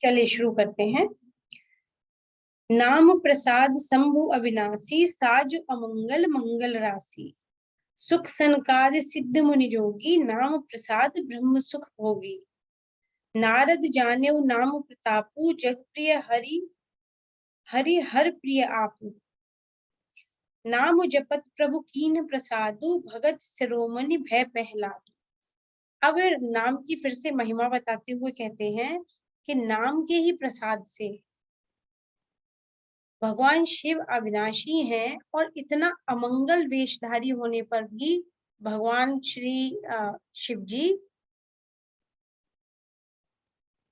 चलिए शुरू करते हैं। नाम प्रसाद शंभु अविनाशी, साजु अमंगल मंगल राशि। सुख सनकादि सिद्ध मुनि जोगी, नाम प्रसाद ब्रह्म सुख भोगी। नारद जानेऊ नाम प्रतापु, जग प्रिय हरि हरि हर प्रिय आपु। नाम जपत प्रभु कीन प्रसादु, भगत शिरोमणि भय पहलादु। अब नाम की फिर से महिमा बताते हुए कहते हैं कि नाम के ही प्रसाद से भगवान शिव अविनाशी हैं और इतना अमंगल वेशधारी होने पर भी भगवान श्री शिव जी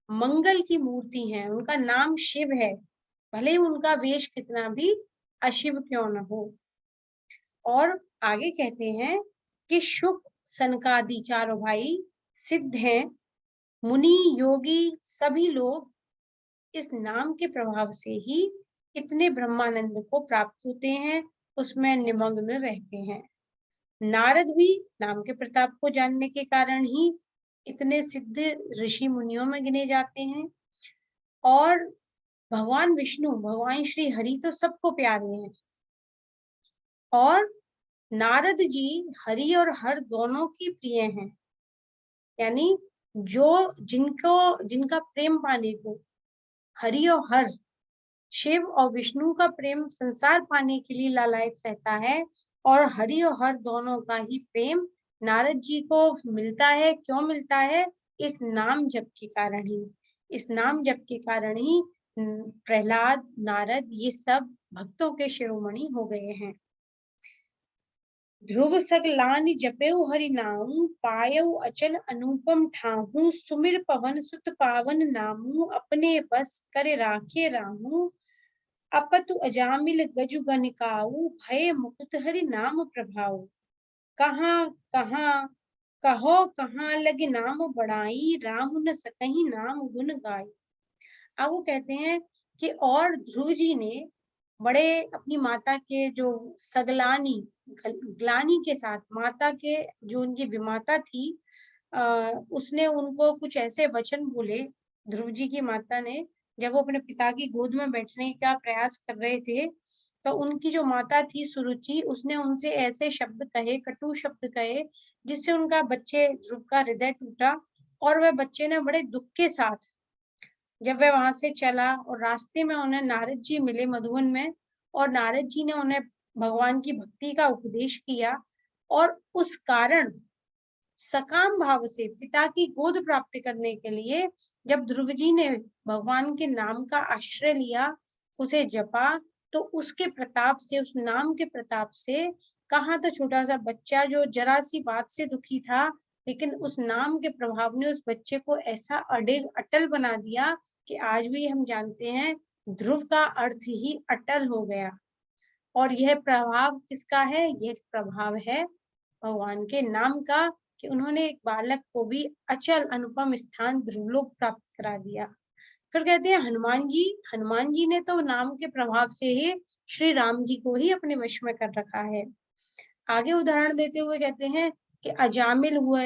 मंगल की मूर्ति हैं। उनका नाम शिव है, भले ही उनका वेश कितना भी अशिव क्यों न हो। और आगे कहते हैं कि शुक सनकादि चारों भाई सिद्ध हैं, मुनि योगी सभी लोग इस नाम के प्रभाव से ही इतने ब्रह्मानंद को प्राप्त होते हैं, उसमें निमग्न रहते हैं। नारद भी नाम के प्रताप को जानने के कारण ही इतने सिद्ध ऋषि मुनियों में गिने जाते हैं। और भगवान विष्णु, भगवान श्री हरि तो सबको प्यारे हैं। और नारद जी हरि और हर दोनों की प्रिय हैं, यानी जिनका प्रेम पाने को हरि और हर, शिव और विष्णु का प्रेम संसार पाने के लिए लालायित रहता है। और हरि और हर दोनों का ही प्रेम नारद जी को मिलता है। क्यों मिलता है? इस नाम जप के कारण ही। इस नाम जप के कारण ही प्रहलाद, नारद ये सब भक्तों के शिरोमणि हो गए हैं। ध्रुव सगलानि जपेऊ हरि नामु, पायऊ अचल अनुपम ठाहू। सुमिर पवन सुत पावन नामू, अपने बस करे राखे रामू। अपतु अजामिल गजु गनिकाऊ, भय मुकुत हरि नाम प्रभाऊ। कहाँ कहाँ कहो कहाँ लगे नाम बढ़ाई, राम न सकहीं नाम गुण गाई। अब वो कहते हैं कि और ध्रुव जी ने बड़े अपनी माता के जो सगलानी ग्लानी के साथ, माता के जो उनकी विमाता थी, उसने उनको कुछ ऐसे वचन बोले। ध्रुव जी की माता ने जब वो अपने पिता की गोद में बैठने का प्रयास कर रहे थे, तो उनकी जो माता थी सुरुचि, उसने उनसे ऐसे शब्द कहे, कटु शब्द कहे, जिससे उनका बच्चे ध्रुव का हृदय टूटा। और वह बच्चे ने बड़े दुख के साथ जब वह वहां से चला और रास्ते में उन्हें नारद जी मिले मधुवन में, और नारद जी ने उन्हें भगवान की भक्ति का उपदेश किया। और उस कारण सकाम भाव से पिता की गोद प्राप्त करने के लिए जब ध्रुव जी ने भगवान के नाम का आश्रय लिया, उसे जपा, तो उसके प्रताप से, उस नाम के प्रताप से, कहाँ तो छोटा सा बच्चा जो जरा सी बात से दुखी था, लेकिन उस नाम के प्रभाव ने उस बच्चे को ऐसा अडिग अटल बना दिया कि आज भी हम जानते हैं ध्रुव का अर्थ ही अटल हो गया। और यह प्रभाव किसका है? यह प्रभाव है भगवान के नाम का, कि उन्होंने एक बालक को भी अचल अनुपम स्थान ध्रुवलोक प्राप्त करा दिया। फिर कहते हैं हनुमान जी ने तो नाम के प्रभाव से ही श्री राम जी को ही अपने वश में कर रखा है। आगे उदाहरण देते हुए कहते हैं कि अजामिल हुआ,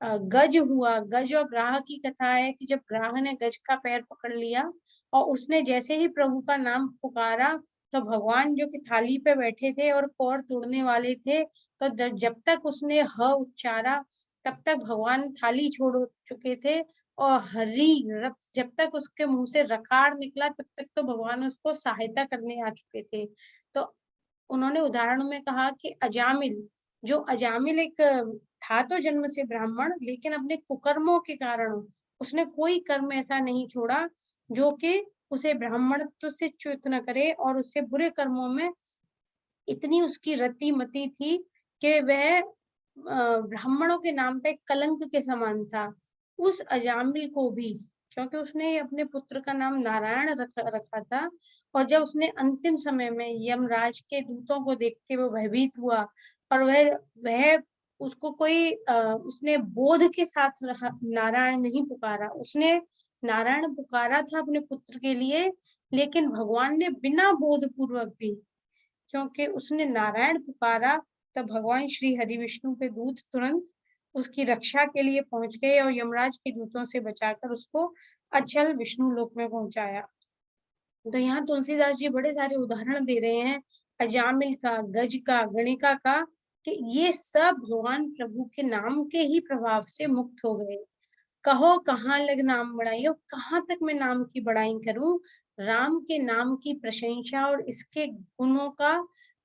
गज हुआ। गज और ग्राह की कथा है कि जब ग्राह ने गज का पैर पकड़ लिया और उसने जैसे ही प्रभु का नाम पुकारा, तो भगवान जो कि थाली पे बैठे थे और कौर तोड़ने वाले थे, तो जब तक उसने ह उच्चारा तब तक भगवान थाली छोड़ चुके थे। और हरि जब तक उसके मुंह से रकार निकला तब तक तो भगवान उसको सहायता करने आ चुके थे। तो उन्होंने उदाहरण में कहा कि अजामिल एक था तो जन्म से ब्राह्मण, लेकिन अपने कुकर्मों के कारण उसने कोई कर्म ऐसा नहीं छोड़ा जो कि उसे ब्राह्मणत्व से च्युत न करे, और उससे बुरे कर्मों में इतनी उसकी रति मति थी कि वह ब्राह्मणों के नाम पे कलंक के समान था। उस अजामिल को भी, क्योंकि उसने अपने पुत्र का नाम नारायण रखा था, और जब उसने अंतिम समय में यमराज के दूतों को देख के वो भयभीत हुआ, और वह उसको कोई उसने बोध के साथ नारायण नहीं पुकारा। उसने नारायण पुकारा था अपने पुत्र के लिए, लेकिन भगवान ने बिना बोध पूर्वक भी, क्योंकि उसने नारायण पुकारा, तब भगवान श्री हरि विष्णु के दूत तुरंत उसकी रक्षा के लिए पहुंच गए और यमराज के दूतों से बचाकर उसको अचल विष्णु लोक में पहुंचाया। तो यहाँ तुलसीदास जी बड़े सारे उदाहरण दे रहे हैं अजामिल का, गज का, गणिका का, कि ये सब भगवान प्रभु के नाम के ही प्रभाव से मुक्त हो गए। कहो कहाँ लग नाम बड़ाई, और कहाँ तक मैं नाम की बड़ाई करूं। राम के नाम की प्रशंसा और इसके गुणों का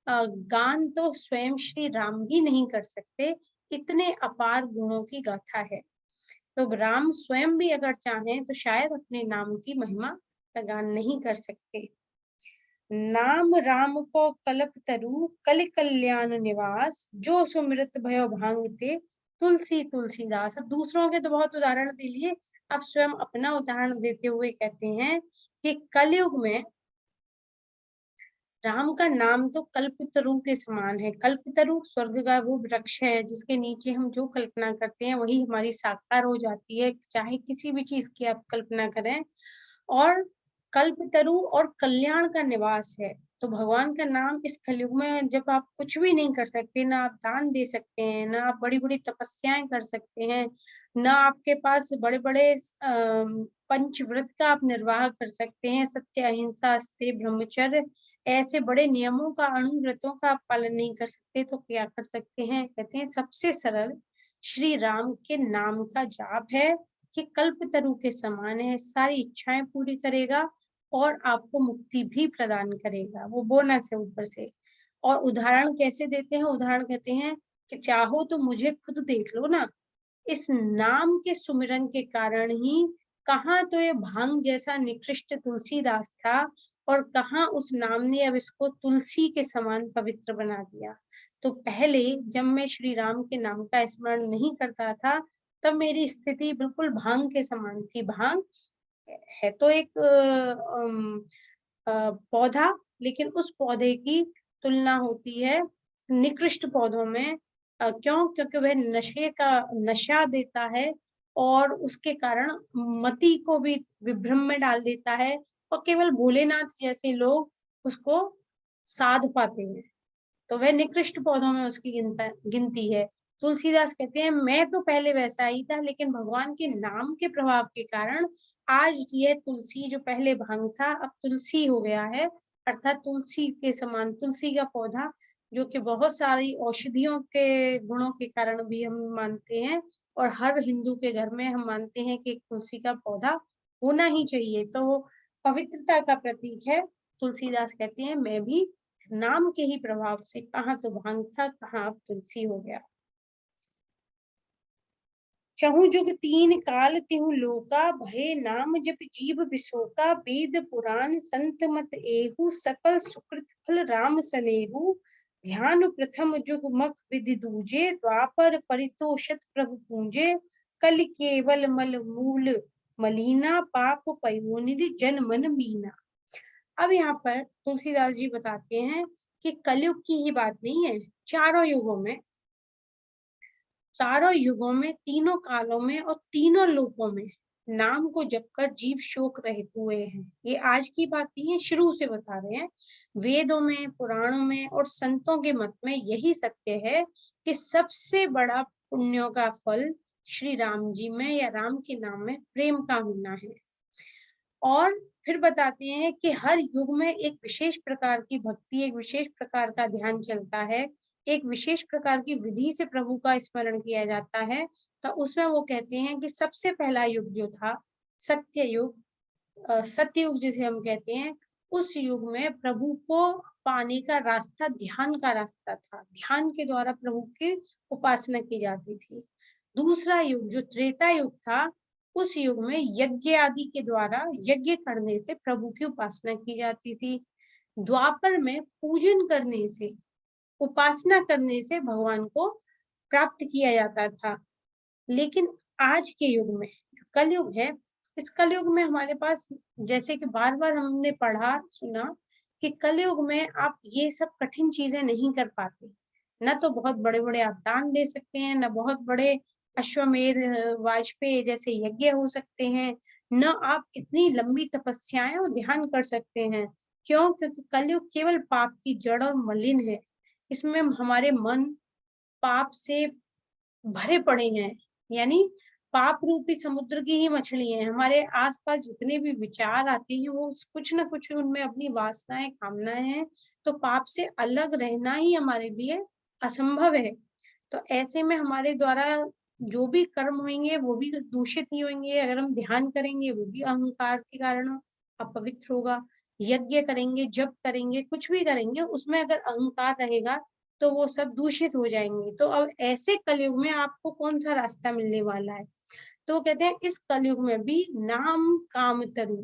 गान तो स्वयं श्री राम भी नहीं कर सकते, इतने अपार गुणों की गाथा है। तो राम स्वयं भी अगर चाहें तो शायद अपने नाम की महिमा का गान नहीं कर सकते। नाम राम को कलप तरु कलि कल्याण निवास, जो सुमिरत भयो भांगते तुलसी तुलसीदास। अब दूसरों के तो बहुत उदाहरण दे लिए, अब स्वयं अपना उदाहरण देते हुए कहते हैं कि कलयुग में राम का नाम तो कल्पतरु के समान है। कल्पतरु स्वर्ग का वो वृक्ष है जिसके नीचे हम जो कल्पना करते हैं वही हमारी साकार हो जाती है, चाहे किसी भी चीज की आप कल्पना करें। और कल्पतरु और कल्याण का निवास है। तो भगवान का नाम इस कलयुग में जब आप कुछ भी नहीं कर सकते, ना आप दान दे सकते हैं, ना आप बड़ी बड़ी तपस्याएं कर सकते हैं, ना आपके पास बड़े बड़े पंचव्रत का आप निर्वाह कर सकते हैं, सत्य अहिंसा स्त्य ब्रह्मचर्य ऐसे बड़े नियमों का, अणुव्रतों का आप पालन नहीं कर सकते, तो क्या कर सकते हैं। कहते हैं सबसे सरल श्री राम के नाम का जाप है कि कल्पतरु के समान है, सारी इच्छाएं पूरी करेगा और आपको मुक्ति भी प्रदान करेगा। वो बोनस है ऊपर से। और उदाहरण कैसे देते हैं, उदाहरण कहते हैं कि चाहो तो मुझे खुद देख लो ना, इस नाम के सुमिरन के कारण ही कहाँ तो ये भांग जैसा निकृष्ट तुलसीदास था, और कहाँ उस नाम ने अब इसको तुलसी के समान पवित्र बना दिया। तो पहले जब मैं श्री राम के नाम का स्मरण नहीं करता था, तब मेरी स्थिति बिल्कुल भांग के समान थी। भांग है तो एक पौधा, लेकिन उस पौधे की तुलना होती है निकृष्ट पौधों में। क्यों? क्योंकि वह नशे का नशा देता है और उसके कारण मति को भी विभ्रम में डाल देता है, और केवल भोलेनाथ जैसे लोग उसको साध पाते हैं। तो वह निकृष्ट पौधों में उसकी गिनती है। तुलसीदास कहते हैं मैं तो पहले वैसा ही था, लेकिन भगवान के नाम के प्रभाव के कारण आज यह तुलसी जो पहले भांग था अब तुलसी हो गया है। अर्थात तुलसी के समान, तुलसी का पौधा जो कि बहुत सारी औषधियों के गुणों के कारण भी हम मानते हैं, और हर हिंदू के घर में हम मानते हैं कि एक तुलसी का पौधा होना ही चाहिए। तो वो पवित्रता का प्रतीक है। तुलसीदास कहते हैं मैं भी नाम के ही प्रभाव से कहाँ तो भांग था, कहाँ अब तुलसी हो गया। चहु जुग तीन काल तिहु लोका, भय नाम जप जीव बिसोका। वेद पुराण संत मत एहु, सकल सुकृत फल राम सनेहु। ध्यान प्रथम जुग मख विधि दूजे, द्वापर परितोषत प्रभु पूजे। कल केवल मल मूल मलीना, पाप पयोनिधि जन मन मीना। अब यहाँ पर तुलसीदास जी बताते हैं कि कलयुग की ही बात नहीं है, चारों युगों में तीनों कालों में और तीनों लोकों में नाम को जपकर जीव शोक रहित हुए हैं। ये आज की बात नहीं है, शुरू से बता रहे हैं। वेदों में, पुराणों में और संतों के मत में यही सत्य है कि सबसे बड़ा पुण्यों का फल श्री राम जी में या राम के नाम में प्रेम का होना है। और फिर बताते हैं कि हर युग में एक विशेष प्रकार की भक्ति, एक विशेष प्रकार का ध्यान चलता है, एक विशेष प्रकार की विधि से प्रभु का स्मरण किया जाता है। तो उसमें वो कहते हैं कि सबसे पहला युग जो था सत्य युग, सत्ययुग जिसे हम कहते हैं, उस युग में प्रभु को पाने का रास्ता ध्यान का रास्ता था। ध्यान के द्वारा प्रभु की उपासना की जाती थी। दूसरा युग जो त्रेता युग था, उस युग में यज्ञ आदि के द्वारा यज्ञ करने से प्रभु की उपासना की जाती थी। द्वापर में पूजन करने से, उपासना करने से भगवान को प्राप्त किया जाता था। लेकिन आज के युग में जो कलयुग है, इस कलयुग में हमारे पास, जैसे कि बार बार हमने पढ़ा सुना, कि कलयुग में आप ये सब कठिन चीजें नहीं कर पाते। न तो बहुत बड़े बड़े आप दान दे सकते हैं, न बहुत बड़े अश्वमेध वाजपेयी जैसे यज्ञ हो सकते हैं, न आप इतनी लंबी तपस्याएं और ध्यान कर सकते हैं। क्यों? क्योंकि कलयुग केवल पाप की जड़ और मलिन है। इसमें हमारे मन पाप से भरे पड़े हैं, यानी पाप रूपी समुद्र की ही मछली हैं। हमारे आसपास जितने भी विचार आते हैं वो कुछ ना कुछ उनमें अपनी वासनाएं, कामनाएं हैं। तो पाप से अलग रहना ही हमारे लिए असंभव है। तो ऐसे में हमारे द्वारा जो भी कर्म होंगे वो भी दूषित ही होंगे। अगर हम ध्यान करेंगे वो भी अहंकार के कारण अपवित्र होगा। यज्ञ करेंगे, जप करेंगे, कुछ भी करेंगे, उसमें अगर अहंकार रहेगा तो वो सब दूषित हो जाएंगे। तो अब ऐसे कलयुग में आपको कौन सा रास्ता मिलने वाला है? तो कहते हैं इस कलयुग में भी नाम काम तरु,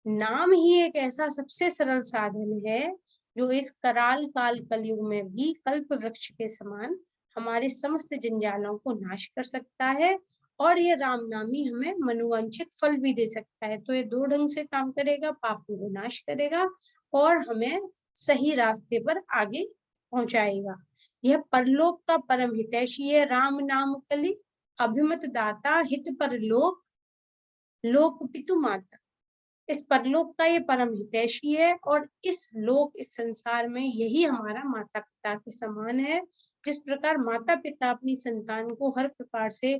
नाम ही एक ऐसा सबसे सरल साधन है जो इस कराल काल कलयुग में भी कल्प वृक्ष के समान हमारे समस्त जंजालों को नाश कर सकता है। और ये राम नाम ही हमें मनोवांछित फल भी दे सकता है। तो ये दो ढंग से काम करेगा, पापों को नाश करेगा और हमें सही रास्ते पर आगे पहुंचाएगा। यह परलोक का परम हितैषी है, राम नाम कलि अभिमत दाता, हित परलोक लोक पितु माता। इस परलोक का ये परम हितैषी है और इस लोक, इस संसार में यही हमारा माता पिता के समान है। जिस प्रकार माता पिता अपनी संतान को हर प्रकार से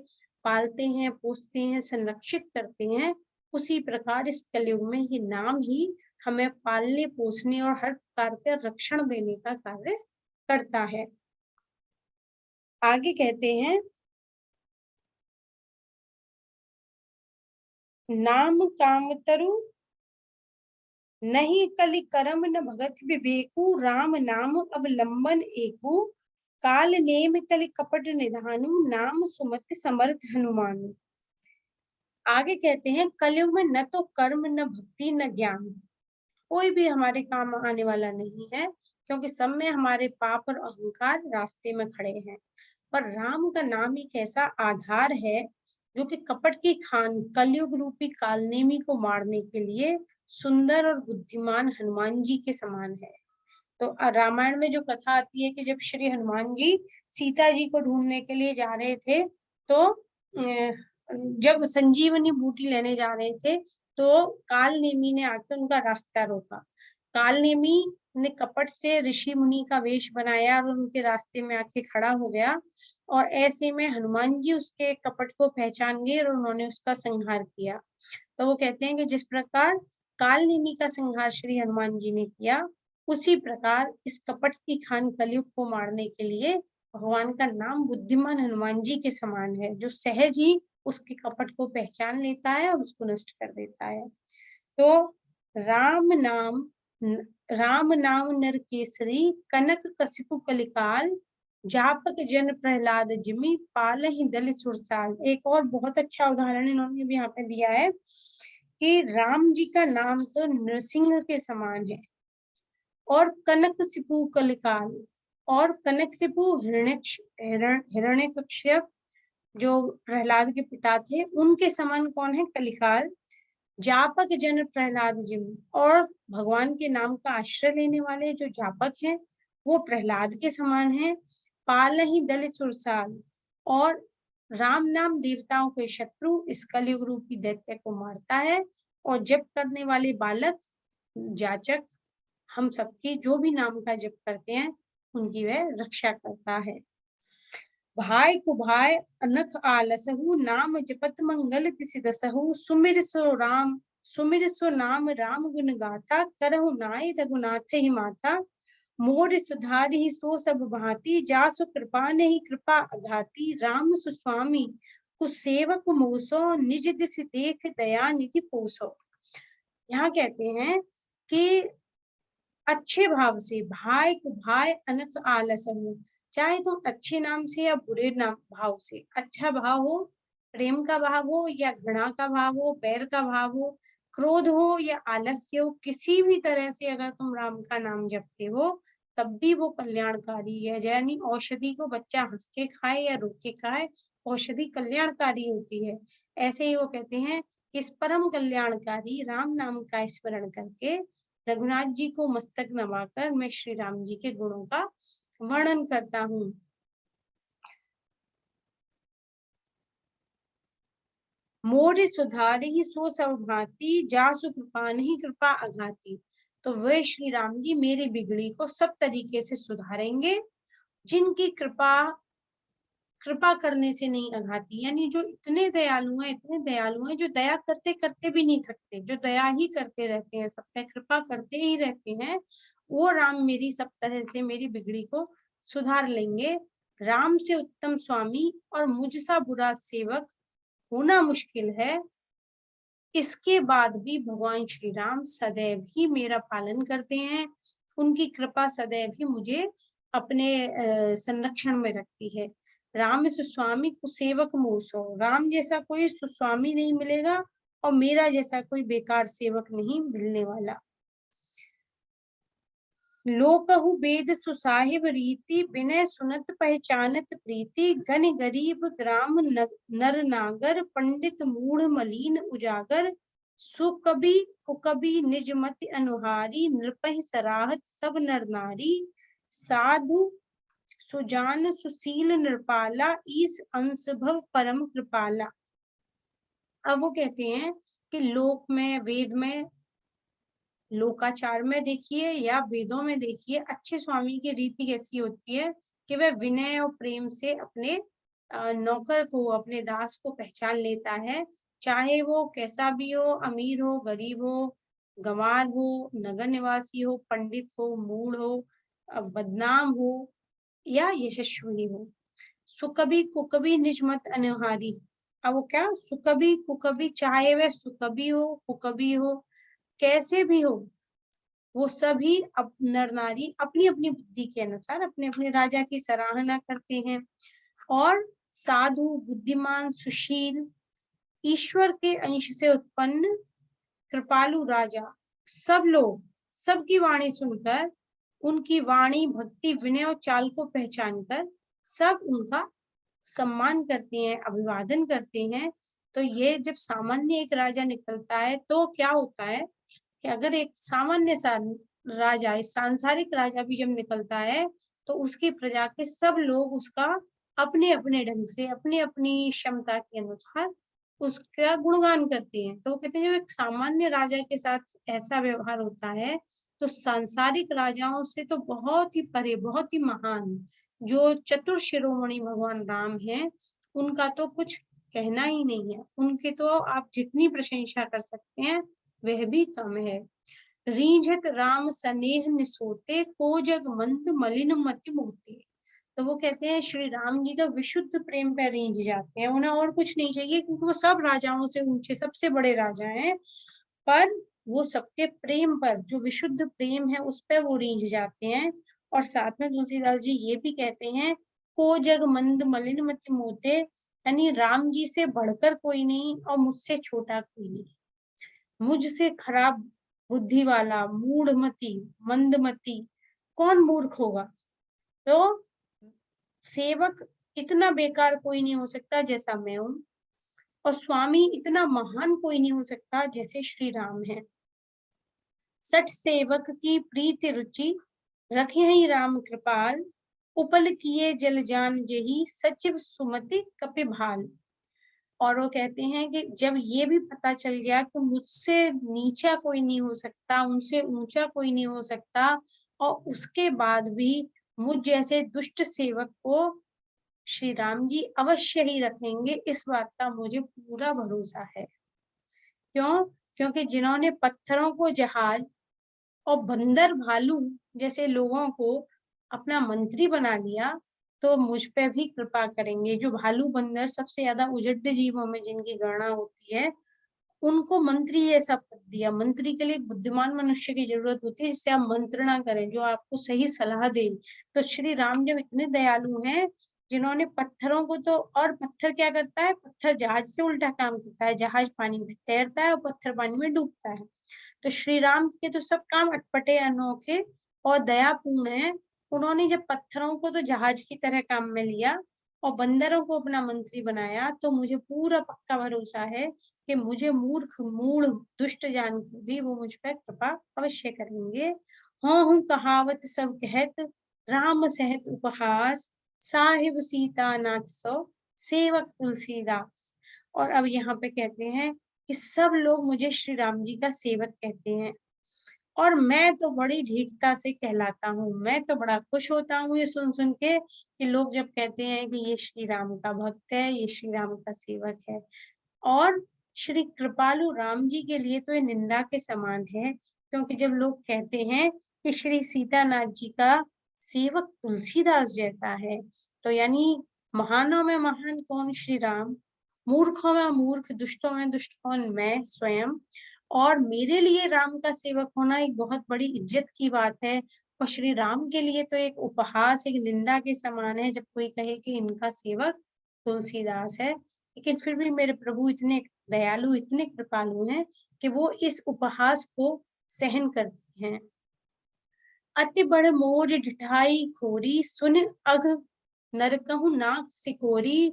पालते हैं, पोसते हैं, संरक्षित करते हैं, उसी प्रकार इस कलयुग में ये नाम ही हमें पालने, पोसने और हर प्रकार का रक्षण देने का कार्य करता है। आगे कहते हैं, नाम काम तरु नहीं कलि करम न भगत विवेकु, राम नाम अवलंबन एकु, काल नेम कलि कपट निधानु, नाम सुमति समर्थ हनुमानु। आगे कहते हैं, कलयुग में न तो कर्म, न भक्ति, न ज्ञान, कोई भी हमारे काम आने वाला नहीं है, क्योंकि सब में हमारे पाप और अहंकार रास्ते में खड़े हैं। पर राम का नाम एक ऐसा आधार है जो कि कपट की खान कलयुग रूपी कालनेमी को मारने के लिए सुंदर और बुद्धिमान हनुमान जी के समान है। तो रामायण में जो कथा आती है कि जब श्री हनुमान जी सीता जी को ढूंढने के लिए जा रहे थे, तो जब संजीवनी बूटी लेने जा रहे थे तो काल नेमी ने आकर उनका रास्ता रोका। काल नेमी ने कपट से ऋषि मुनि का वेश बनाया और उनके रास्ते में आके खड़ा हो गया। और ऐसे में हनुमान जी उसके कपट को पहचान गए और उन्होंने उसका संहार किया। तो वो कहते हैं कि जिस प्रकार काल नेमी का संहार श्री हनुमान जी ने किया, उसी प्रकार इस कपट की खान कलयुग को मारने के लिए भगवान का नाम बुद्धिमान हनुमान जी के समान है, जो सहज ही उसके कपट को पहचान लेता है और उसको नष्ट कर देता है। तो राम नाम राम नाम नर केसरी, कनक कसिपु कलिकाल, जापक जन प्रहलाद जिमि, पाल ही दल सुरसाल। एक और बहुत अच्छा उदाहरण इन्होंने भी यहाँ पे दिया है कि राम जी का नाम तो नरसिंह के समान है, और कनक सिपु कलिकाल, और कनक सिपु हिरण्यकश्यप जो प्रहलाद के पिता थे उनके समान कौन है? कलिकाल। जापक जन प्रहलाद जिम, और भगवान के नाम का आश्रय लेने वाले जो जापक हैं वो प्रहलाद के समान है। पाल ही दल सुरसाल, और राम नाम देवताओं के शत्रु इस कलयुग रूपी दैत्य को मारता है। और जप करने वाले बालक जाचक हम सबकी जो भी नाम का जप करते हैं उनकी वह रक्षा करता है। भाई कुभाय अनख आलसहु, नाम जपत मंगल तिसिदसहु, सुमिर सो राम सुमिर सो नाम राम गुण गाथा, करहु नाय रघुनाथ ही माथा, मोर सुधारि ही सो सब भांति, जासु कृपा नहीं कृपा अघाती, राम सुस्वामी कुसेवक मोसो, निज दिस देख दया निधि पोसो। यहाँ कहते हैं कि अच्छे भाव से भाई को भाई अनक आलस हो, चाहे तुम अच्छे नाम से या बुरे नाम भाव से, अच्छा भाव हो, प्रेम का भाव हो या घृणा का भाव हो, बैर का भाव हो, क्रोध हो या आलस्य हो, किसी भी तरह से अगर तुम राम का नाम जपते हो तब भी वो कल्याणकारी है। यानी औषधि को बच्चा हंस के खाए या रो के खाए, औषधि कल्याणकारी होती है। ऐसे ही वो कहते हैं कि इस परम कल्याणकारी राम नाम का स्मरण करके रघुनाथ जी को मस्तक नवाकर मैं श्री राम जी के गुणों का वर्णन करता हूँ। मोर सुधारि ही सो सब भांति, जासु कृपा नहीं कृपा अघाती। तो वे श्री राम जी मेरी बिगड़ी को सब तरीके से सुधारेंगे, जिनकी कृपा कृपा करने से नहीं अघाती, यानी जो इतने दयालु हैं, जो दया करते करते भी नहीं थकते, जो दया ही करते रहते हैं, सब पे कृपा करते ही रहते हैं, वो राम मेरी सब तरह से मेरी बिगड़ी को सुधार लेंगे। राम से उत्तम स्वामी और मुझसा बुरा सेवक होना मुश्किल है। इसके बाद भी भगवान श्री राम सदैव ही मेरा पालन करते हैं। उनकी कृपा सदैव ही मुझे अपने संरक्षण में रखती है। राम सुस्वामी कुसेवक मोसो, राम जैसा कोई सुस्वामी नहीं मिलेगा और मेरा जैसा कोई बेकार सेवक नहीं मिलने वाला। लोकहु वेद सुसाहिब रीति, विनय सुनत पहचानत प्रीति, घन गरीब ग्राम नर नागर, पंडित मूढ़ मलीन उजागर, सुकबि कुकबि निज मति अनुहारी, नृपहि सराहत सब नर नारी, साधु सुजान सुशील नृपाला, ईस अंश भव परम कृपाला। अब वो कहते हैं कि लोक में, वेद में, लोकाचार में देखिए या वेदों में देखिए, अच्छे स्वामी की रीति कैसी होती है कि वह विनय और प्रेम से अपने नौकर को, अपने दास को पहचान लेता है, चाहे वो कैसा भी हो, अमीर हो, गरीब हो, गंवार हो, नगर निवासी हो, पंडित हो, मूढ़ हो, बदनाम हो या यशस्वी हो। सुकबि कुकबि निज मत अनुहारी। अब वो क्या, सुकबि कुकबि, चाहे वह सुकबि हो, कुकबि हो, कैसे भी हो, वो सभी नर नारी अपनी अपनी बुद्धि के अनुसार अपने अपने राजा की सराहना करते हैं। और साधु, बुद्धिमान, सुशील, ईश्वर के अंश से उत्पन्न कृपालु राजा, सब लोग सबकी वाणी सुनकर, उनकी वाणी, भक्ति, विनय और चाल को पहचान कर सब उनका सम्मान करते हैं, अभिवादन करते हैं। तो ये जब सामान्य एक राजा निकलता है तो क्या होता है कि अगर एक सामान्य सा राजा, इस सांसारिक राजा भी जब निकलता है तो उसकी प्रजा के सब लोग उसका अपने अपने ढंग से, अपनी अपनी क्षमता के अनुसार उसका गुणगान करते हैं। तो वो कहते हैं जब एक सामान्य राजा के साथ ऐसा व्यवहार होता है तो सांसारिक राजाओं से तो बहुत ही परे, बहुत ही महान जो चतुर शिरोमणि भगवान राम हैं, उनका तो कुछ कहना ही नहीं है। उनकी तो आप जितनी प्रशंसा कर सकते हैं वह भी कम है। रीझत राम सनेह निसोते, को जग मंद मलिन मति मोते। तो वो कहते हैं श्री राम जी तो विशुद्ध प्रेम पे रीझ जाते हैं, उन्हें और कुछ नहीं चाहिए क्योंकि वो सब राजाओं से ऊंचे, सबसे बड़े राजा हैं, पर वो सबके प्रेम पर, जो विशुद्ध प्रेम है उस पर वो रीझ जाते हैं। और साथ में तुलसीदास जी ये भी कहते हैं, को जग मंद मलिन मति मोते, यानी राम जी से बढ़कर कोई नहीं और मुझसे छोटा कोई नहीं। मुझसे खराब बुद्धि वाला, मूढ़मती, मंदमती कौन मूर्ख होगा। तो सेवक इतना बेकार कोई नहीं हो सकता जैसा मैं हूं, और स्वामी इतना महान कोई नहीं हो सकता जैसे श्री राम है। सठ सेवक की प्रीति रुचि, रखे ही राम कृपाल, उपल किए जल जान जही, सचिव सुमति कपिभाल। और वो कहते हैं कि जब ये भी पता चल गया कि मुझसे नीचा कोई नहीं हो सकता, उनसे ऊंचा कोई नहीं हो सकता, और उसके बाद भी मुझ जैसे दुष्ट सेवक को श्री राम जी अवश्य ही रखेंगे, इस बात का मुझे पूरा भरोसा है। क्यों? क्योंकि जिन्होंने पत्थरों को जहाज और बंदर भालू जैसे लोगों को अपना मंत्री बना लिया, तो मुझ पे भी कृपा करेंगे। जो भालू बंदर सबसे ज्यादा उजड्ड जीवों में जिनकी गणना होती है, उनको मंत्री ऐसा पद दिया। मंत्री के लिए एक बुद्धिमान मनुष्य की जरूरत होती है जिससे आप मंत्रणा करें, जो आपको सही सलाह दे। तो श्री राम जब इतने दयालु हैं, जिन्होंने पत्थरों को तो, और पत्थर क्या करता है, पत्थर जहाज से उल्टा काम करता है, जहाज पानी में तैरता है और पत्थर पानी में डूबता है। तो श्री राम के तो सब काम अटपटे, अनोखे और दयापूर्ण है। उन्होंने जब पत्थरों को तो जहाज की तरह काम में लिया और बंदरों को अपना मंत्री बनाया, तो मुझे पूरा पक्का भरोसा है कि मुझे मूर्ख, मूढ़, दुष्ट जान भी वो मुझ पर कृपा अवश्य करेंगे। हूँ कहावत सब कहत, राम सहत उपहास, साहिब सीता नाथ सो, सेवक तुलसीदास। और अब यहाँ पे कहते हैं कि सब लोग मुझे श्री राम जी का सेवक कहते हैं। और मैं तो बड़ी ढीठता से कहलाता हूँ। मैं तो बड़ा खुश होता हूँ ये सुन के कि लोग जब कहते हैं कि ये श्री राम का भक्त है, ये श्री राम का सेवक है। और श्री कृपालु राम जी के लिए तो ये निंदा के समान है, क्योंकि जब लोग कहते हैं कि श्री सीतानाथ जी का सेवक तुलसीदास जैसा है, तो यानी महानों में महान कौन? श्री राम। मूर्खों में मूर्ख, दुष्टों में दुष्ट कौन? मैं स्वयं। और मेरे लिए राम का सेवक होना एक बहुत बड़ी इज्जत की बात है। और श्री राम के लिए तो एक उपहास, एक निंदा के समान है जब कोई कहे कि इनका सेवक तुलसीदास है। लेकिन फिर भी मेरे प्रभु इतने दयालु, इतने कृपालु हैं कि वो इस उपहास को सहन करते हैं। अति बड़ मोर ढिठाई खोरी, सुन अघ नरकहु नाक सिकोरी।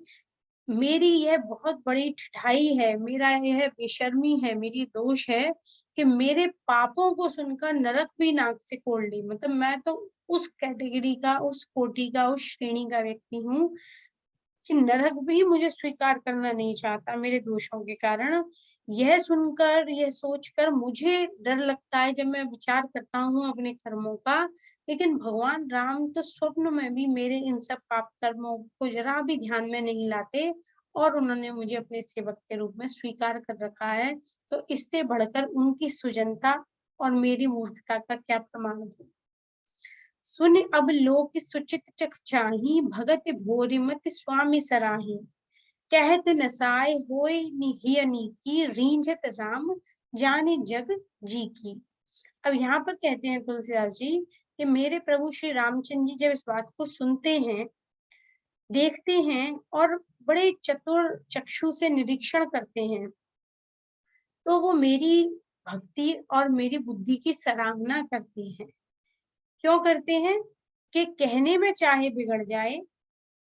मेरी यह बहुत बड़ी ठिठाई है, मेरा यह बेशर्मी है, मेरी दोष है कि मेरे पापों को सुनकर नरक भी नाक से कोड़ ली। मतलब मैं तो उस कैटेगरी का, उस कोटि का, उस श्रेणी का व्यक्ति हूँ कि नरक भी मुझे स्वीकार करना नहीं चाहता मेरे दोषों के कारण। यह सुनकर, यह सोचकर मुझे डर लगता है जब मैं विचार करता हूँ अपने कर्मों का। लेकिन भगवान राम तो स्वप्न में भी मेरे इन सब पाप कर्मों को जरा भी ध्यान में नहीं लाते, और उन्होंने मुझे अपने सेवक के रूप में स्वीकार कर रखा है। तो इससे बढ़कर उनकी सुजनता और मेरी मूर्खता का क्या प्रमाण है? सुन अब लोक सुचित चखचाही, भगत भोरि मति स्वामी सराही। कहत नसाय होय निहियनी की, रींझत राम जाने जग जी की। अब यहाँ पर कहते हैं तुलसीदास जी कि मेरे प्रभु श्री रामचंद्र जी जब इस बात को सुनते हैं, देखते हैं और बड़े चतुर चक्षु से निरीक्षण करते हैं, तो वो मेरी भक्ति और मेरी बुद्धि की सराहना करते हैं। क्यों करते हैं? कि कहने में चाहे बिगड़ जाए,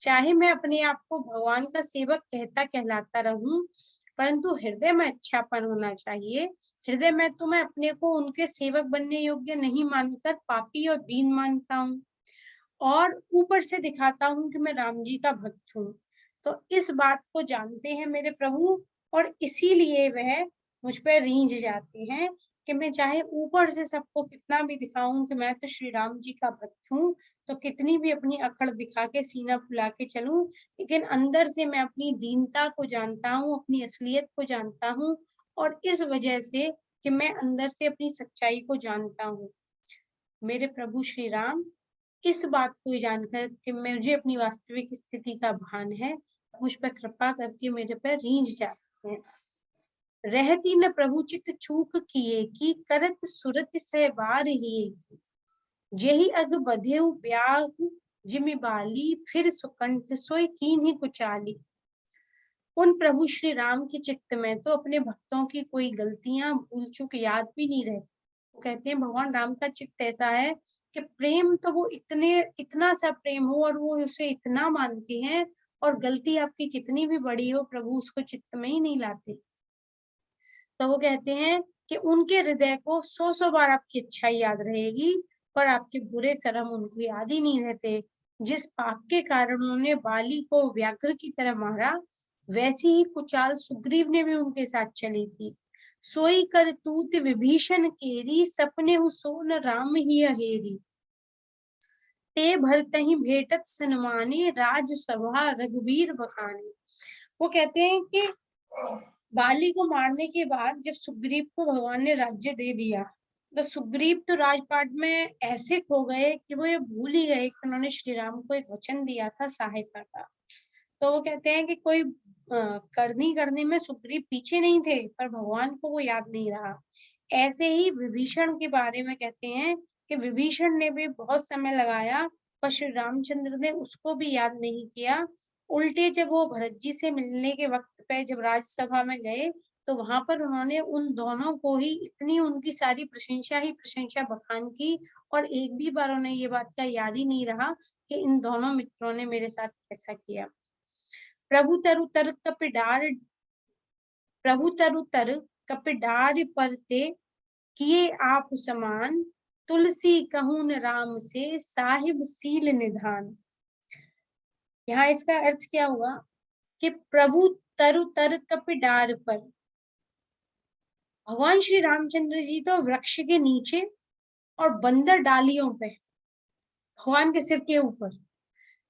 चाहे मैं अपने आप को भगवान का सेवक कहता कहलाता रहूं, परंतु हृदय में अच्छापन होना चाहिए। हृदय में तो मैं अपने को उनके सेवक बनने योग्य नहीं मानकर पापी और दीन मानता हूँ, और ऊपर से दिखाता हूँ कि मैं राम जी का भक्त हूँ। तो इस बात को जानते हैं मेरे प्रभु, और इसीलिए वह मुझ पर रीझ जाते हैं कि मैं चाहे ऊपर से सबको कितना भी दिखाऊं कि मैं तो श्री राम जी का भक्त हूँ, तो कितनी भी अपनी अकड़ दिखा के सीना फुला के चलूं, लेकिन अंदर से मैं अपनी दीनता को जानता हूँ, अपनी असलियत को जानता हूँ। और इस वजह से कि मैं अंदर से अपनी सच्चाई को जानता हूँ, मेरे प्रभु श्री राम इस बात को जानकर कि मुझे अपनी वास्तविक स्थिति का भान है, मुझ पर कृपा करके मेरे पर रीझ जाते हैं। रहती न प्रभु चित चूक किए की, करत सुरत सहबार ही। जेहि अग बधेउ ब्याग जिमि बाली, फिर सुकंठ सोई कीन्ही कुचाली। उन प्रभु श्री राम के चित्त में तो अपने भक्तों की कोई गलतियां, भूल चूक याद भी नहीं रहती। वो कहते हैं भगवान राम का चित्त ऐसा है कि प्रेम तो वो इतना सा प्रेम हो और वो उसे इतना मानते हैं, और गलती आपकी कितनी भी बड़ी हो प्रभु उसको चित्त में ही नहीं लाते। तो वो कहते हैं कि उनके हृदय को 100 बार आपकी अच्छाई याद रहेगी, पर आपके बुरे कर्म उनको याद ही नहीं रहते। जिस पाप के कारण उन्होंने बाली को व्याघ्र की तरह मारा, वैसी ही कुचाल सुग्रीव ने भी उनके साथ चली थी। सोई कर तूत विभीषण केरी, सपने हु सोन राम ही अहेरी। ते भरतहि भेटत सन्माने, राज सभा रघुवीर बखाने। वो कहते हैं कि बाली को मारने के बाद जब सुग्रीव को भगवान ने राज्य दे दिया, तो सुग्रीव तो राजपाट में ऐसे खो गए कि वो ये भूल ही गए कि उन्होंने श्री राम को एक वचन दिया था सहायता का। तो वो कहते हैं कि कोई करनी करने में सुग्रीव पीछे नहीं थे, पर भगवान को वो याद नहीं रहा। ऐसे ही विभीषण के बारे में कहते हैं कि विभीषण ने भी बहुत समय लगाया, पर श्री रामचंद्र ने उसको भी याद नहीं किया। उल्टे जब वो भरत जी से मिलने के वक्त पे जब राज्यसभा में गए, तो वहां पर उन्होंने उन दोनों को ही इतनी उनकी सारी प्रशंसा ही प्रशंसा बखान की, और एक भी बार उन्हें ये बात का याद ही नहीं रहा कि इन दोनों मित्रों ने मेरे साथ कैसा किया। प्रभु तरु तर कपिडार प्रभु तरु तर कपिडार परते, किए आप समान, तुलसी कहून राम से साहिब सील निधान। यहाँ इसका अर्थ क्या हुआ कि प्रभु तरु तर कपिडार पर, भगवान श्री रामचंद्र जी तो वृक्ष के नीचे और बंदर डालियों पे, भगवान के सिर के ऊपर।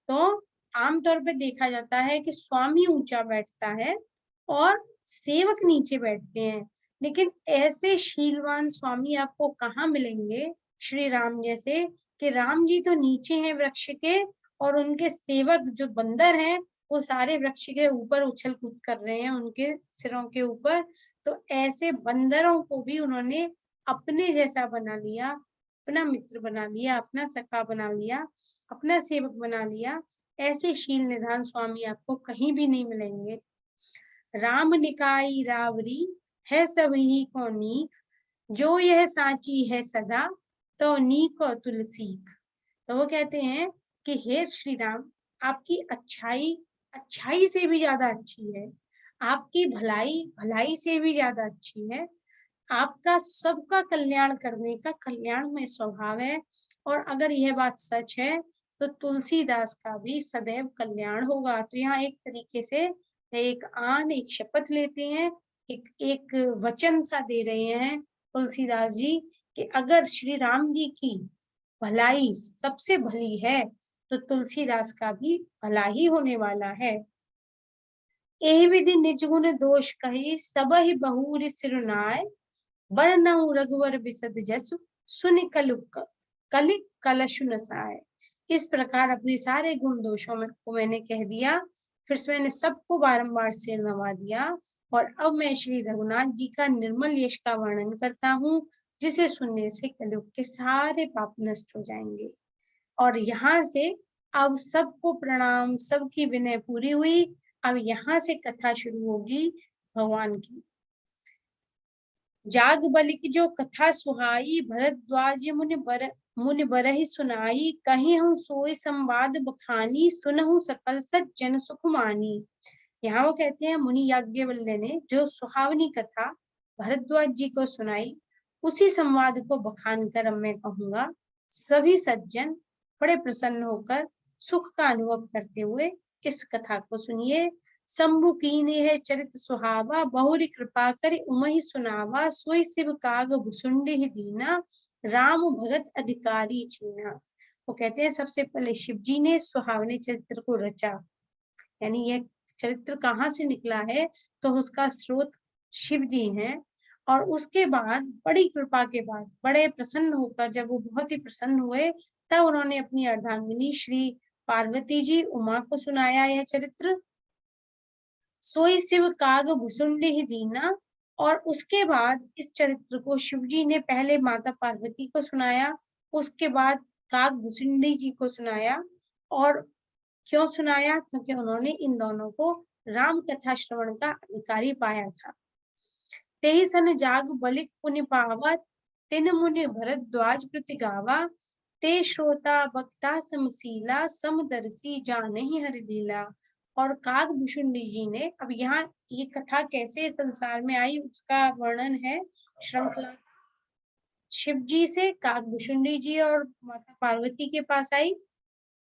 तो आमतौर पे देखा जाता है कि स्वामी ऊंचा बैठता है और सेवक नीचे बैठते हैं, लेकिन ऐसे शीलवान स्वामी आपको कहाँ मिलेंगे श्री राम जैसे, कि राम जी तो नीचे हैं वृक्ष के और उनके सेवक जो बंदर हैं वो सारे वृक्ष के ऊपर उछल कूद कर रहे हैं उनके सिरों के ऊपर। तो ऐसे बंदरों को भी उन्होंने अपने जैसा बना लिया, अपना मित्र बना लिया, अपना सखा बना लिया, अपना सेवक बना लिया। ऐसे शील निधान स्वामी आपको कहीं भी नहीं मिलेंगे। राम निकाई रावरी है सभी को नीक, जो यह साची है सदा तो नीक और तुलसीक। तो वो कहते हैं कि हे श्री राम, आपकी अच्छाई अच्छाई से भी ज्यादा अच्छी है, आपकी भलाई भलाई से भी ज्यादा अच्छी है, आपका सबका कल्याण करने का कल्याणमय स्वभाव है। और अगर यह बात सच है तो तुलसीदास का भी सदैव कल्याण होगा। तो यहाँ एक तरीके से एक शपथ लेते हैं, एक वचन सा दे रहे हैं तुलसीदास जी कि अगर श्री राम जी की भलाई सबसे भली है तो तुलसीदास का भी भला ही होने वाला है। एहि विधि निज गुण दोष कही सबहि बहुरी सिरुनाय, बरनहु रघुवर बिसद जसु सुनि कलिक कलशु नसाय। इस प्रकार अपने सारे गुण दोषों में को मैंने कह दिया, फिर से मैंने सबको बारंबार सिर नवा दिया और अब मैं श्री रघुनाथ जी का निर्मल यश का वर्णन करता हूँ, जिसे सुनने से कलयुग के सारे पाप नष्ट हो जाएंगे। और यहाँ से अब सबको प्रणाम, सबकी विनय पूरी हुई। अब यहाँ से कथा शुरू होगी भगवान की। जाग बलि की जो कथा सुहाई, भरद्वाज मुनि बरहि सुनाई, कहीं हूँ सोई संवाद बखानी, सुनहु सकल सज्जन सुख मानी। यहाँ वो कहते हैं मुनि याज्ञवल्क्य ने जो सुहावनी कथा भरद्वाज जी को सुनाई, उसी संवाद को बखान कर अब मैं कहूंगा। सभी सज्जन बड़े प्रसन्न होकर सुख का अनुभव करते हुए इस कथा को सुनिए। शंभु कीन्हे है चरित सुहावा, बहुरी कृपा कर उमहि सुनावा, सोई शिव काग भुसुंडी दीना, राम भगत अधिकारी चीना। वो कहते हैं सबसे पहले शिव जी ने सुहावने चरित्र को रचा, यानी यह चरित्र कहाँ से निकला है तो उसका स्रोत शिव जी हैं। और उसके बाद बड़ी कृपा के बाद बड़े प्रसन्न होकर, जब वो बहुत ही प्रसन्न हुए, तब उन्होंने अपनी अर्धांगिनी श्री पार्वती जी उमा को सुनाया यह चरित्र। सोई शिव काग भुसुंडी ही दीना। और उसके बाद इस चरित्र को शिव जी ने पहले माता पार्वती को सुनाया, उसके बाद काग भुसुंडी जी को सुनाया। और क्यों सुनाया? क्योंकि उन्होंने इन दोनों को राम कथा श्रवण का अधिकारी पाया था। तेहि सन जाग बलिक पुनि पावा, तिन मुनि भरद्वाज प्रति गावा, ते श्रोता बक्ता समशीला, समदर्शी जानहि हरि लीला। और काग भुसुंडी जी ने, अब यहाँ ये कथा कैसे संसार में आई उसका वर्णन है श्रृंखला। शिव जी से काग भुसुंडी जी और माता पार्वती के पास आई,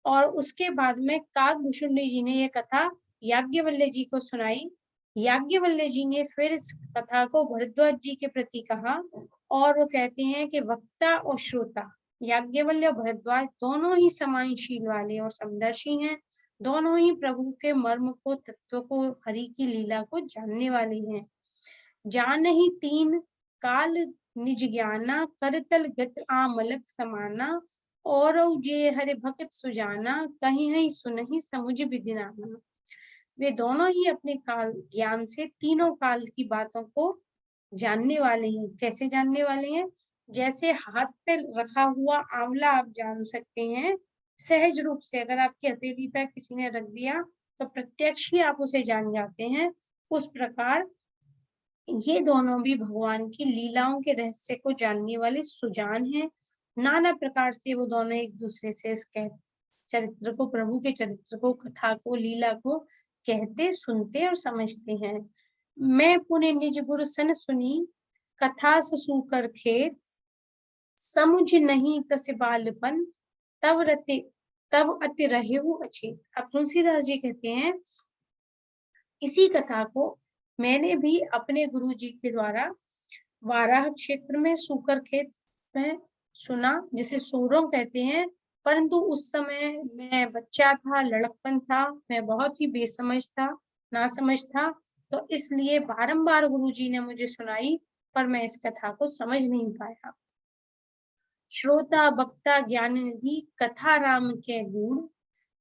और उसके बाद में काग भुसुंडी जी ने ये कथा याज्ञवल्क्य जी को सुनाई। याज्ञवल्क्य जी ने फिर इस कथा को भरद्वाज जी के प्रति कहा, और वो कहते हैं कि वक्ता और श्रोता याज्ञवल्क्य और भरद्वाज दोनों ही समानशील वाले और समदर्शी हैं, दोनों ही प्रभु के मर्म को, तत्व को, हरि की लीला को जानने वाले हैं। जान ही तीन काल निज ज्ञाना, करतल गत आमलक समाना, और जे हरि भक्त सुजाना, कहीं है सुनहि समुझ विदिनाना। वे दोनों ही अपने काल ज्ञान से तीनों काल की बातों को जानने वाले हैं। कैसे जानने वाले हैं? जैसे हाथ पे रखा हुआ आंवला आप जान सकते हैं सहज रूप से, अगर आपकी हथेली पे किसी ने रख दिया तो प्रत्यक्ष ही आप उसे जान जाते हैं। उस प्रकार ये दोनों भी भगवान की लीलाओं के रहस्य को जानने वाले सुजान हैं। नाना प्रकार से वो दोनों एक दूसरे से इस चरित्र को, प्रभु के चरित्र को, कथा को, लीला को कहते, सुनते और समझते हैं। मैं पुण्य निज गुरु सन सुनी, कथा सुकर खेत, समुझ नहीं तस बालपन, तब अति रहे अच्छे। अब तुलसीदास जी कहते हैं इसी कथा को मैंने भी अपने गुरु जी के द्वारा वाराह क्षेत्र में सूकर खेत में सुना, जिसे सोरों कहते हैं। परंतु उस समय मैं बच्चा था, लड़कपन था, मैं बहुत ही बेसमझ था, नासमझ था, तो इसलिए बारंबार गुरुजी ने मुझे सुनाई, पर मैं इस कथा को समझ नहीं पाया। श्रोता बक्ता ज्ञान निधि, कथा राम के गुण,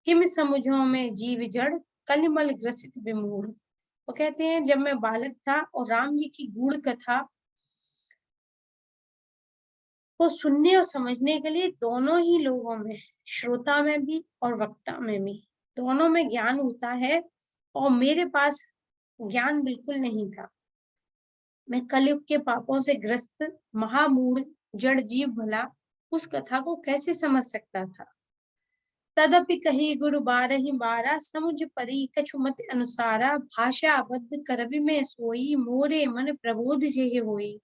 किम समुझो में जीव जड़, कलिमल ग्रसित विमूढ़। वो कहते हैं जब मैं बालक था और राम जी की गूढ़ कथा को सुनने और समझने के लिए दोनों ही लोगों में, श्रोता में भी और वक्ता में भी, दोनों में ज्ञान होता है, और मेरे पास ज्ञान बिल्कुल नहीं था। मैं कलयुग के पापों से ग्रस्त महामूढ़ जड़ जीव भला उस कथा को कैसे समझ सकता था। तदपि कही गुरु बारहि बारा, समुझ परी कछु मत अनुसारा, भाषा अबद्ध करबि में सोई, मोरे मन प्रबोध जेहि होई।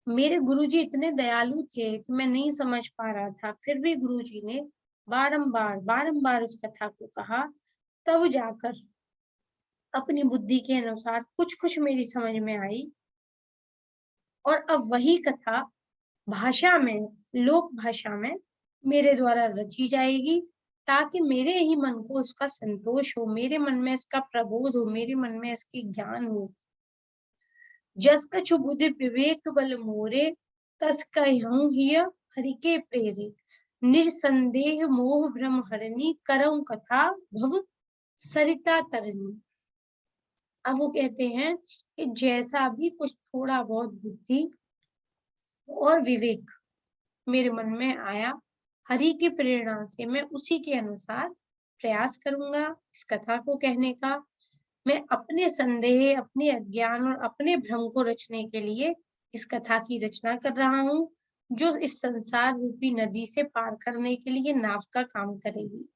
मेरे गुरुजी इतने दयालु थे कि मैं नहीं समझ पा रहा था, फिर भी गुरुजी ने बारंबार बारंबार उस कथा को कहा, तब जाकर अपनी बुद्धि के अनुसार कुछ कुछ मेरी समझ में आई, और अब वही कथा भाषा में, लोक भाषा में मेरे द्वारा रची जाएगी, ताकि मेरे ही मन को उसका संतोष हो, मेरे मन में इसका प्रबोध हो, मेरे मन में इसकी ज्ञान हो। जस कछु बुद्धि विवेक बल मोरे, तस कहूँ हिय हरि के प्रेरे, निज संदेह मोह भ्रम हरनी, करऊं कथा भव सरिता तरनी। अब वो कहते हैं कि जैसा भी कुछ थोड़ा बहुत बुद्धि और विवेक मेरे मन में आया, हरि की प्रेरणा से मैं उसी के अनुसार प्रयास करूंगा इस कथा को कहने का। मैं अपने संदेह, अपने अज्ञान और अपने भ्रम को रचने के लिए इस कथा की रचना कर रहा हूँ, जो इस संसार रूपी नदी से पार करने के लिए नाव का काम करेगी।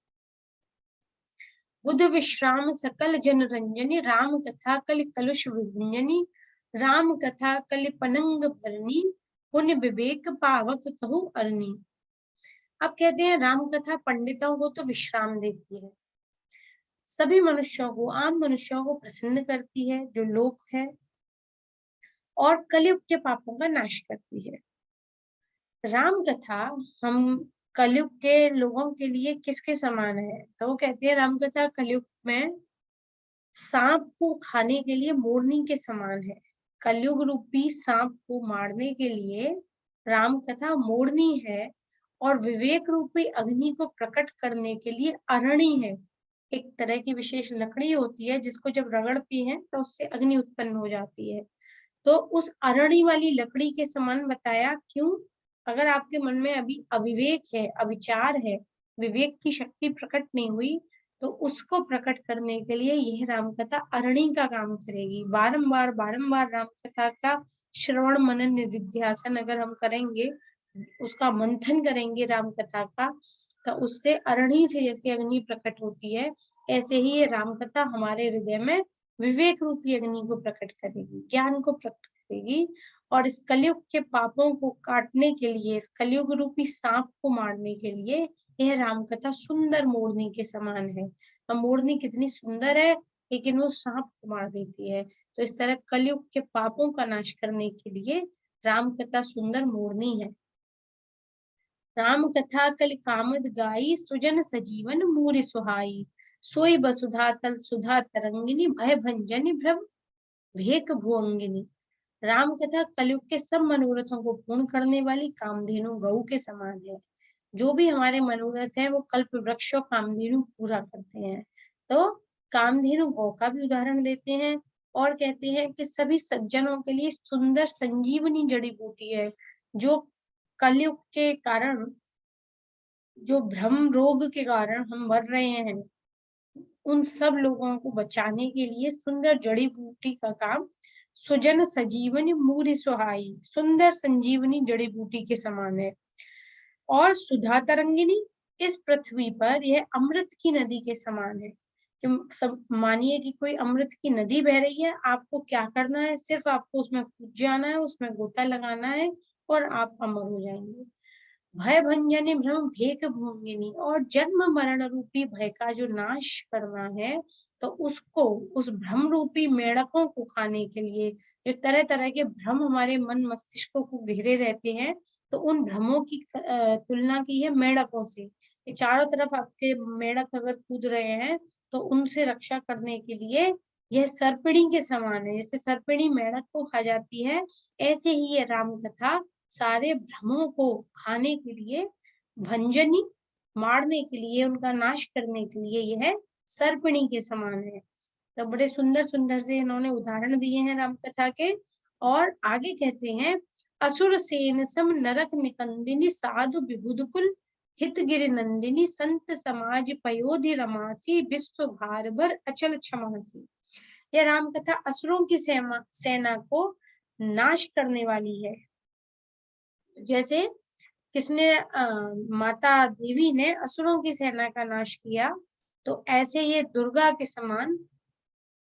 बुध विश्राम सकल जन रंजनी, राम कथा कलि कलुष विभंजनी, राम कथा कलि पनंग भरनी, पुण्य विवेक पावक कहूँ अरनी। अब कहते हैं राम कथा पंडितों को तो विश्राम देती है, सभी मनुष्यों को, आम मनुष्यों को प्रसन्न करती है जो लोक है, और कलयुग के पापों का नाश करती है। राम कथा हम कलयुग के लोगों के लिए किसके समान है, तो वो कहते हैं राम कथा कलयुग में सांप को खाने के लिए मोरनी के समान है। कलयुग रूपी सांप को मारने के लिए राम कथा मोरनी है, और विवेक रूपी अग्नि को प्रकट करने के लिए अरणी है। एक तरह की विशेष लकड़ी होती है जिसको जब रगड़ती हैं तो उससे अग्नि उत्पन्न हो जाती है। तो उस अरणी वाली लकड़ी के समान बताया। क्यों? अगर आपके मन में अभी अविवेक है, अविचार है, विवेक की शक्ति प्रकट नहीं हुई, तो उसको प्रकट करने के लिए यह रामकथा अरणी का काम करेगी। बारंबार बारंबार रामकथा का श्रवण मनन निधिध्यासन अगर हम करेंगे, उसका मंथन करेंगे रामकथा का, तो उससे अरणी से जैसे अग्नि प्रकट होती है, ऐसे ही ये रामकथा हमारे हृदय में विवेक रूपी अग्नि को प्रकट करेगी, ज्ञान को प्रकट करेगी, और इस कलयुग के पापों को काटने के लिए, इस कलयुग रूपी सांप को मारने के लिए यह रामकथा सुंदर मोरनी के समान है। अब मोरनी कितनी सुंदर है, लेकिन वो सांप को मार देती है। तो इस तरह कलयुग के पापों का नाश करने के लिए रामकथा सुंदर मोरनी है। राम कथा कल कामद गाई, सुजन सजीवन मूरि सुहाई, सोई बसुधा तल सुधा तरंगिनी, भय भंजनी भ्रम भेक भुअंगिनी। राम कथा कलयुग के सब मनोरथों को पूर्ण करने वाली कामधेनु गौ के समान है। जो भी हमारे मनोरथ है वो कल्प वृक्ष और कामधेनु पूरा करते हैं। तो कामधेनु गौ का भी उदाहरण देते हैं, और कहते हैं कि सभी सज्जनों के लिए सुंदर संजीवनी जड़ी बूटी है, जो कलयुग के कारण, जो भ्रम रोग के कारण हम मर रहे हैं, उन सब लोगों को बचाने के लिए सुंदर जड़ी बूटी का काम सुजन सजीवनी मूरि सुहाई, सुंदर संजीवनी जड़ी बूटी के समान है। और सुधा तरंगिनी, इस पृथ्वी पर यह अमृत की नदी के समान है। कि सब मानिए कि कोई अमृत की नदी बह रही है, आपको क्या करना है, सिर्फ आपको उसमें कूद जाना है, उसमें गोता लगाना है, और आप अमर हो जाएंगे। भय भंजनी भ्रम भेक भूंगिनी, और जन्म मरण रूपी भय का जो नाश करना है, तो उसको, उस भ्रम रूपी मेढकों को खाने के लिए, जो तरह तरह के भ्रम हमारे मन मस्तिष्क को घेरे रहते हैं, तो उन भ्रमों की तुलना की है मेंढकों से। ये चारों तरफ आपके मेंढक अगर कूद रहे हैं तो उनसे रक्षा करने के लिए यह सर्पिणी के समान है। जैसे सर्पिणी मेंढक को खा जाती है, ऐसे ही ये राम कथा सारे भ्रमों को खाने के लिए, भंजनी मारने के लिए, उनका नाश करने के लिए यह सर्पिणी के समान है। तो बड़े सुंदर सुंदर से इन्होंने उदाहरण दिए हैं राम कथा के। और आगे कहते हैं, असुर सेन सम नरक निकंदिनी साधु विबुध कुल हित गिर नंदिनी संत समाज पयोधि रमासी विश्व भार भर अचल क्षमासी। यह राम कथा असुरों की सेना को नाश करने वाली है। जैसे किसने माता देवी ने असुरों की सेना का नाश किया, तो ऐसे ये दुर्गा के समान,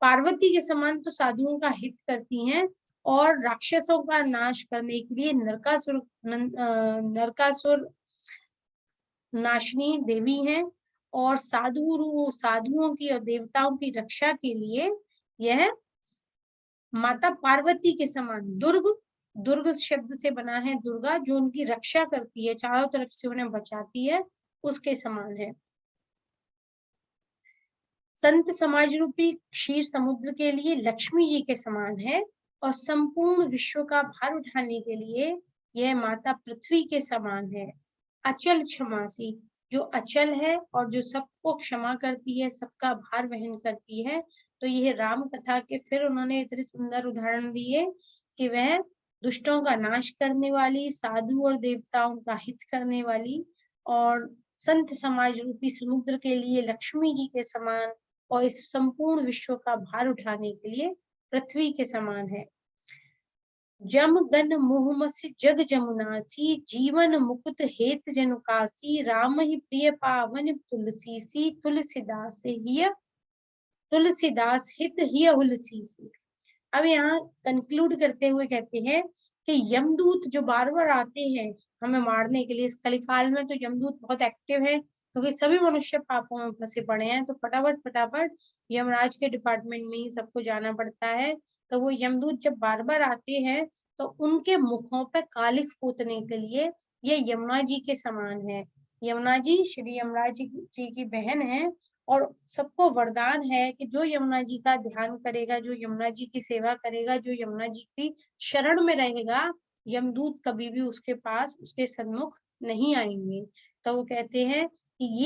पार्वती के समान तो साधुओं का हित करती हैं और राक्षसों का नाश करने के लिए नरकासुर नाशनी देवी हैं। और साधुओं की और देवताओं की रक्षा के लिए यह माता पार्वती के समान दुर्ग शब्द से बना है दुर्गा, जो उनकी रक्षा करती है, चारों तरफ से उन्हें बचाती है, उसके समान है। संत समाज रूपी क्षीर समुद्र के लिए लक्ष्मी जी के समान है और संपूर्ण विश्व का भार उठाने के लिए यह माता पृथ्वी के समान है। अचल क्षमासी, जो अचल है और जो सबको क्षमा करती है, सबका भार वहन करती है। तो यह राम कथा के फिर उन्होंने इतने सुंदर उदाहरण दिए कि वह दुष्टों का नाश करने वाली, साधु और देवताओं का हित करने वाली, और संत समाज रूपी समुद्र के लिए लक्ष्मी जी के समान, और इस संपूर्ण विश्व का भार उठाने के लिए पृथ्वी के समान है। जम गन मुहमस जग जमुनासी जीवन मुकुट हेत जनुकासी राम ही प्रिय पावन तुलसी तुलसीदास हित हिय हुलसीसी। अब यहाँ कंक्लूड करते हुए कहते हैं कि यमदूत जो बार बार आते हैं हमें मारने के लिए, इस कलिकाल में तो यमदूत बहुत एक्टिव है, क्योंकि सभी मनुष्य पापों में फंसे पड़े हैं, तो फटाफट फटाफट यमराज के डिपार्टमेंट में ही सबको जाना पड़ता है। तो वो यमदूत जब बार बार आते हैं तो उनके मुखों पे कालिख पोतने के लिए ये यमुना जी के समान है। यमुना जी श्री यमराज जी की बहन है, और सबको वरदान है कि जो यमुना जी का ध्यान करेगा, जो यमुना जी की सेवा करेगा, जो यमुना जी की शरण में रहेगा, यमदूत कभी भी उसके पास, उसके सन्मुख नहीं आएंगे। तो वो कहते हैं कि ये